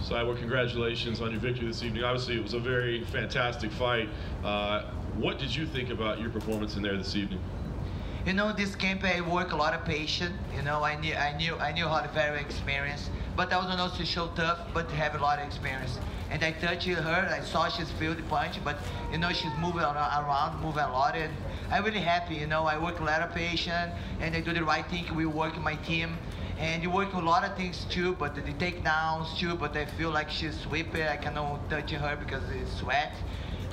Cyborg, congratulations on your victory this evening. Obviously, it was a very fantastic fight. What did you think about your performance in there this evening? You know, this camp I work a lot of patience. You know, I knew how to very experienced, but I was not also show tough, but have a lot of experience. And I touched her, I saw she's feel the punch, but you know she's moving around, moving a lot, and I'm really happy. You know, I work a lot of patience, and I do the right thing. We work in my team. And you work a lot of things too, but the takedowns too, but I feel like she's sweeping. I cannot touch her because it's sweat.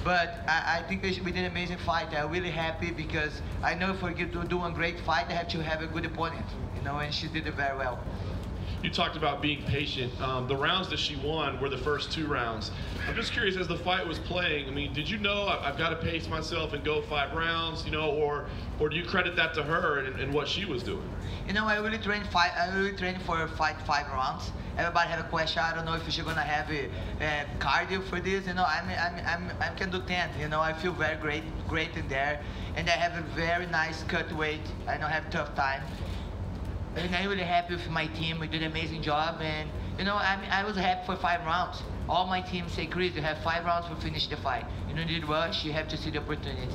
But I think we did an amazing fight. I'm really happy because I know if we get to do a great fight, I have to have a good opponent, you know, and she did it very well. You talked about being patient. The rounds that she won were the first 2 rounds. I'm just curious, as the fight was playing, I mean, did you know I've got to pace myself and go 5 rounds, you know, or do you credit that to her and what she was doing? You know, I really trained for a fight 5 rounds. Everybody have a question. I don't know if she's gonna have a cardio for this. You know, I can do 10. You know, I feel very great in there, and I have a very nice cut weight. I don't have tough time. And I'm really happy with my team. We did an amazing job, and you know, I was happy for 5 rounds. All my team say, Cris, you have 5 rounds to finish the fight. You don't need to rush. You have to see the opportunity.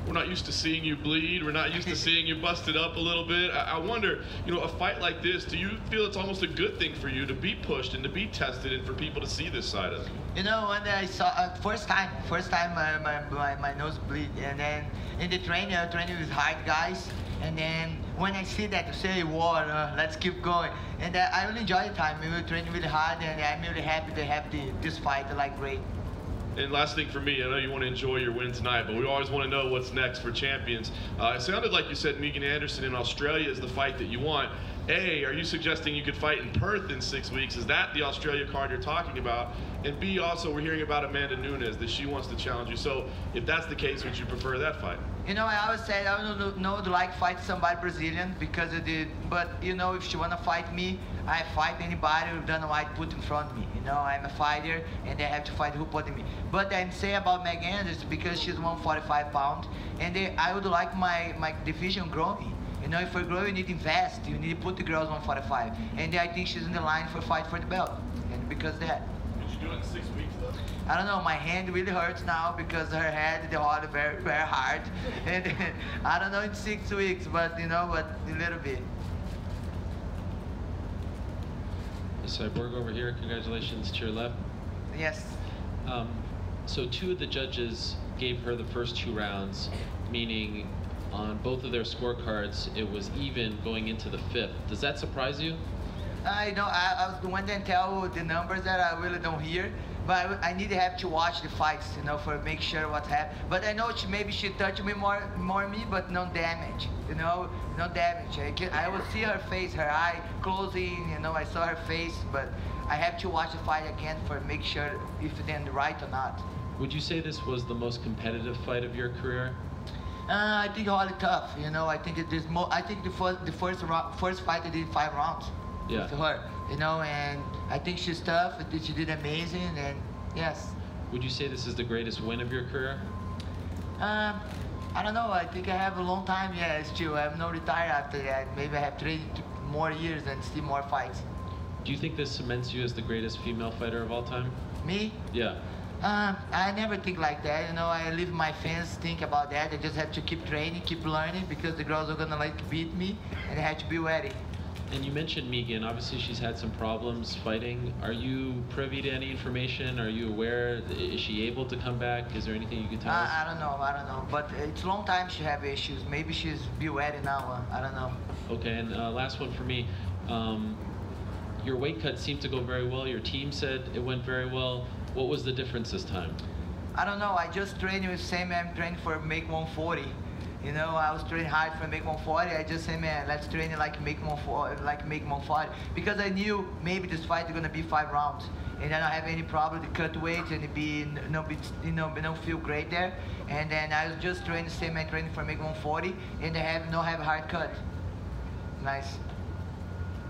We're not used to seeing you bleed. We're not used to seeing you busted up a little bit. I wonder, you know, a fight like this, do you feel it's almost a good thing for you to be pushed and to be tested and for people to see this side of it? You know, when I saw first time my nose bleed, and then in the training, with hard guys, and then when I see that, to say, "War, let's keep going," and I really enjoy the time. We were training really hard, and I'm really happy to have this fight like great. And last thing for me, I know you want to enjoy your win tonight, but we always want to know what's next for champions. It sounded like you said Megan Anderson in Australia is the fight that you want. A, are you suggesting you could fight in Perth in 6 weeks? Is that the Australia card you're talking about? And B, also, we're hearing about Amanda Nunes, that she wants to challenge you. So if that's the case, would you prefer that fight? You know, I always said I don't know to like fight somebody Brazilian because of but you know, if she wanna fight me, I fight anybody who doesn't like put in front of me. You know, I'm a fighter, and they have to fight who put in me. But I'm saying about Megan Anderson because she's 145 pounds, and I would like my division growing. You know, if we grow, you need to invest. You need to put the girls 145, and I think she's in the line for fight for the belt, and because of that. Could you do it in 6 weeks though? I don't know, my hand really hurts now because her head, the heart, very, very hard. And I don't know in 6 weeks, but you know, but a little bit. Cyborg over here, congratulations to your left. Yes. So 2 of the judges gave her the first 2 rounds, meaning on both of their scorecards, it was even going into the 5th. Does that surprise you? I know, I was the one that tell the numbers that I really don't hear, but I need to have to watch the fights, you know, for make sure what happened. But I know maybe she touched me more me, but no damage, you know, no damage. I will see her face, her eye closing, you know, I saw her face, but I have to watch the fight again for make sure if it's right or not. Would you say this was the most competitive fight of your career? I think all tough, you know. I think I think the first fight I did 5 rounds with her, you know, and I think she's tough. I think she did amazing, and yes. Would you say this is the greatest win of your career? I don't know. I think I have a long time. Yeah, still. I'm not retired after that. Maybe I have 3 more years and still more fights. Do you think this cements you as the greatest female fighter of all time? Me? Yeah. I never think like that, you know. I leave my fans think about that. I just have to keep training, keep learning, because the girls are gonna like beat me, and I have to be ready. And you mentioned Megan. Obviously, she's had some problems fighting. Are you privy to any information? Are you aware? Is she able to come back? Is there anything you can tell us? I don't know. But it's a long time she have issues. Maybe she's be ready now. I don't know. Okay, and last one for me. Your weight cut seemed to go very well. Your team said it went very well. What was the difference this time? I don't know. I just trained with same man trained for make 140. You know, I was training hard for make 140. I just say, man, let's train it like make 140, because I knew maybe this fight is gonna be 5 rounds, and I don't have any problem to cut weight and don't feel great there. And then I was just training same man training for make 140, and I have hard cut. Nice.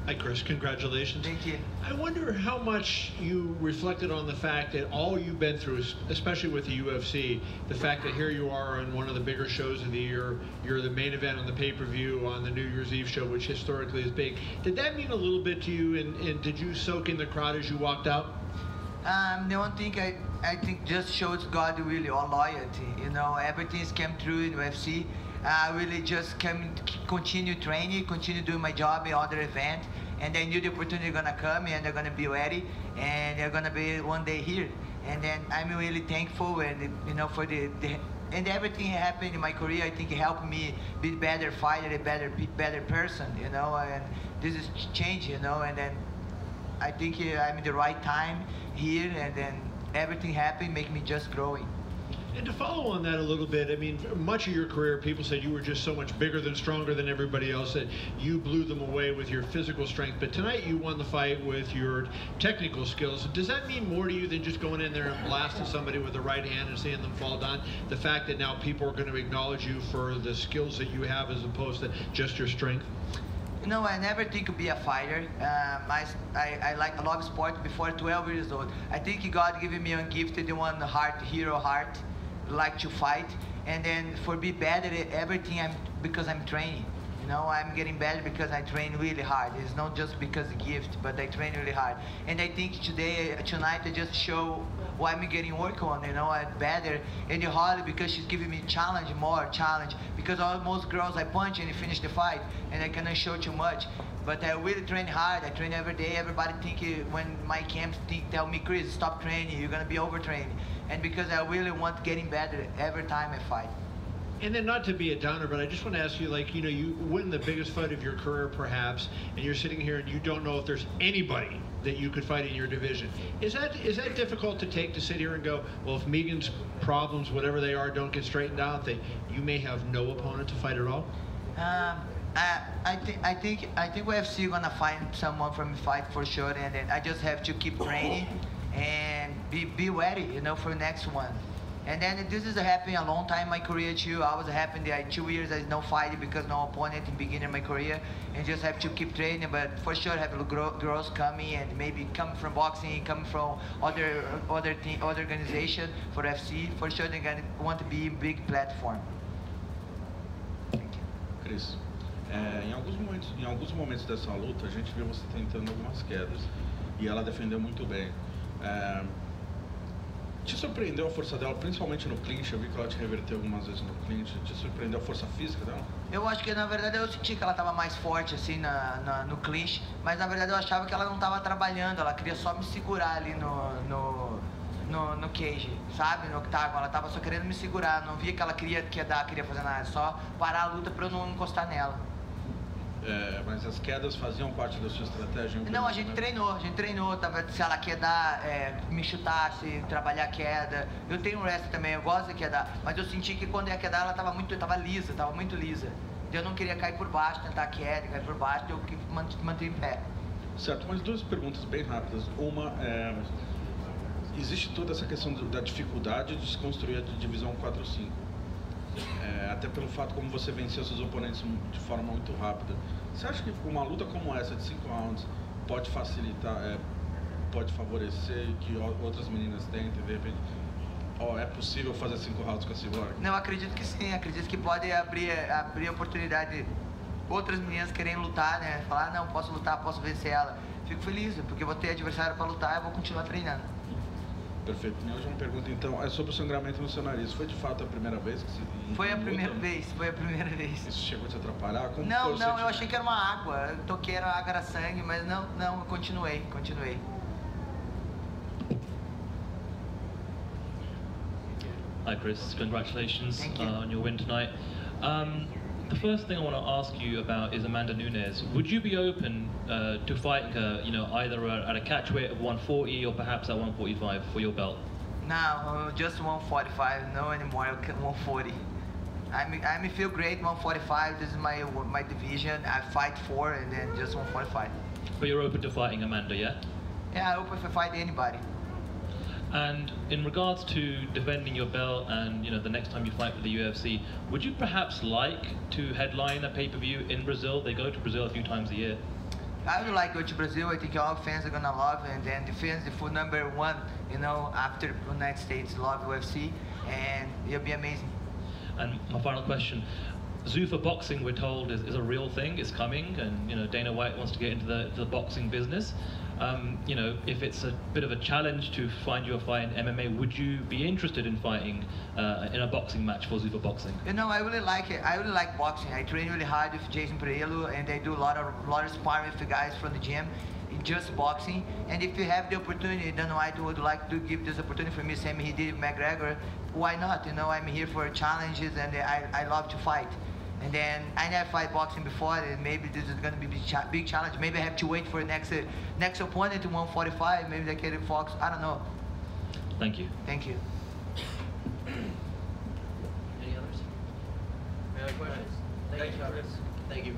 Hi, Cris. Congratulations. Thank you. I wonder how much you reflected on the fact that all you've been through, especially with the UFC, the fact that here you are on one of the bigger shows of the year, you're the main event on the pay-per-view on the New Year's Eve show, which historically is big. Did that mean a little bit to you, and did you soak in the crowd as you walked out? The one thing I think just shows God really all loyalty. You know, everything's came through in UFC. I really just continue training, continue doing my job in other events, and I knew the opportunity gonna come and they're gonna be ready, and they're gonna be one day here. And then I'm really thankful, and you know, for and everything happened in my career. I think it helped me be a better fighter, a better person. You know, and this is change. You know, and then I think I'm in the right time here, and then everything happened, make me just growing. And to follow on that a little bit, I mean, much of your career, people said you were just so much bigger than, stronger than everybody else, that you blew them away with your physical strength. But tonight you won the fight with your technical skills. Does that mean more to you than just going in there and blasting somebody with the right hand and seeing them fall down? The fact that now people are going to acknowledge you for the skills that you have as opposed to just your strength? You know, I never think to be a fighter. I love sport before 12 years old. I think God given me a gift, the one heart, hero heart, like to fight. And then for be better at everything, because I'm training. You know, I'm getting better because I train really hard. It's not just because of gift, but I train really hard. And I think tonight, I just show what I'm getting work on. You know, I'm better. And Holly, because she's giving me more challenge. Because most girls I punch and finish the fight, and I cannot show too much. But I really train hard. I train every day. Everybody when my camps tell me, Cris, stop training. You're gonna be overtrained. And because I really want getting better every time I fight. And then, not to be a downer, but I just want to ask you, like, you know, you win the biggest fight of your career, perhaps, and you're sitting here and you don't know if there's anybody that you could fight in your division. Is that difficult to take, to sit here and go, well, if Megan's problems, whatever they are, don't get straightened out, that you may have no opponent to fight at all? I think UFC gonna find someone for me fight for sure, and then I just have to keep training and be ready, you know, for the next one. And then this is happening a long time in my career too. I was happening there 2 years I no fighting because no opponent in beginning of my career, and just have to keep training. But for sure have girls coming, and maybe come from boxing, come from other organization for FC. For sure they're gonna want to be a big platform. Thank you. Cris, em alguns momentos dessa luta a gente viu você tentando algumas quedas e ela defendeu muito bem. Te surpreendeu a força dela, principalmente no clinch? Eu vi que ela te reverteu algumas vezes no clinch. Te surpreendeu a força física dela? Eu acho que, na verdade, eu senti que ela estava mais forte, assim, no clinch. Mas, na verdade, eu achava que ela não estava trabalhando. Ela queria só me segurar ali no cage, sabe? No octágono. Ela estava só querendo me segurar. Não via que ela queria fazer nada. Só parar a luta para eu não encostar nela. Mas as quedas faziam parte da sua estratégia? Não, a gente treinou, se ela quedar, me chutasse, trabalhar a queda. Eu tenho um wrestling também, eu gosto de quedar, mas eu senti que quando ia quedar ela tava muito lisa. Eu não queria cair por baixo, tentar queda, cair por baixo, eu que manter em pé. Certo, mas duas perguntas bem rápidas. Uma, existe toda essa questão da dificuldade de se construir a divisão 4-5. Até pelo fato como você venceu seus oponentes de forma muito rápida. Você acha que uma luta como essa de 5 rounds pode facilitar, pode favorecer que outras meninas tentem, de repente, é possível fazer 5 rounds com a Cyborg? Não, acredito que sim, acredito que pode abrir oportunidade, outras meninas querem lutar, né? Falar, não, posso lutar, posso vencer ela. Fico feliz, porque vou ter adversário para lutar e vou continuar treinando. Perfeito. Minha última pergunta, então, é sobre o sangramento no seu nariz. Foi de fato a primeira vez que você... Foi a primeira vez. Isso chegou a te atrapalhar? Como não, eu achei que era uma água. Eu toquei, era água, era sangue, mas não, eu continuei. Hi Cris, congratulations Thank you. On your win tonight. The first thing I want to ask you about is Amanda Nunes. Would you be open to fighting her, either at a catch weight of 140 or perhaps at 145 for your belt? No, just 145, no anymore, 140. I feel great, 145, this is my division. I fight 4 and then just 145. But you're open to fighting Amanda, yeah? Yeah, I'm open to fight anybody. And in regards to defending your belt and the next time you fight with the UFC, would you perhaps like to headline a pay-per-view in Brazil? They go to Brazil a few times a year. I would like to go to Brazil. I think all fans are gonna love, and then the fans, the full number one, you know, after the United States, love UFC, and it'll be amazing. And my final question. Zuffa boxing, we're told, is a real thing, is coming, and you know Dana White wants to get into the boxing business. You know, if it's a bit of a challenge to find you a fight in MMA, would you be interested in fighting in a boxing match for Zuffa boxing? You know, I really like it. I really like boxing. I train really hard with Jason Pereira, and I do a lot of sparring with the guys from the gym in just boxing. And if you have the opportunity, Dana White would like to give this opportunity for me, same he did with McGregor. Why not? You know, I'm here for challenges, and I love to fight. And then I never fight boxing before, and maybe this is going to be a big challenge. Maybe I have to wait for the next opponent to 145. Maybe they get Fox. I don't know. Thank you. Thank you. Any others? Any other questions? Thank you. Thank you.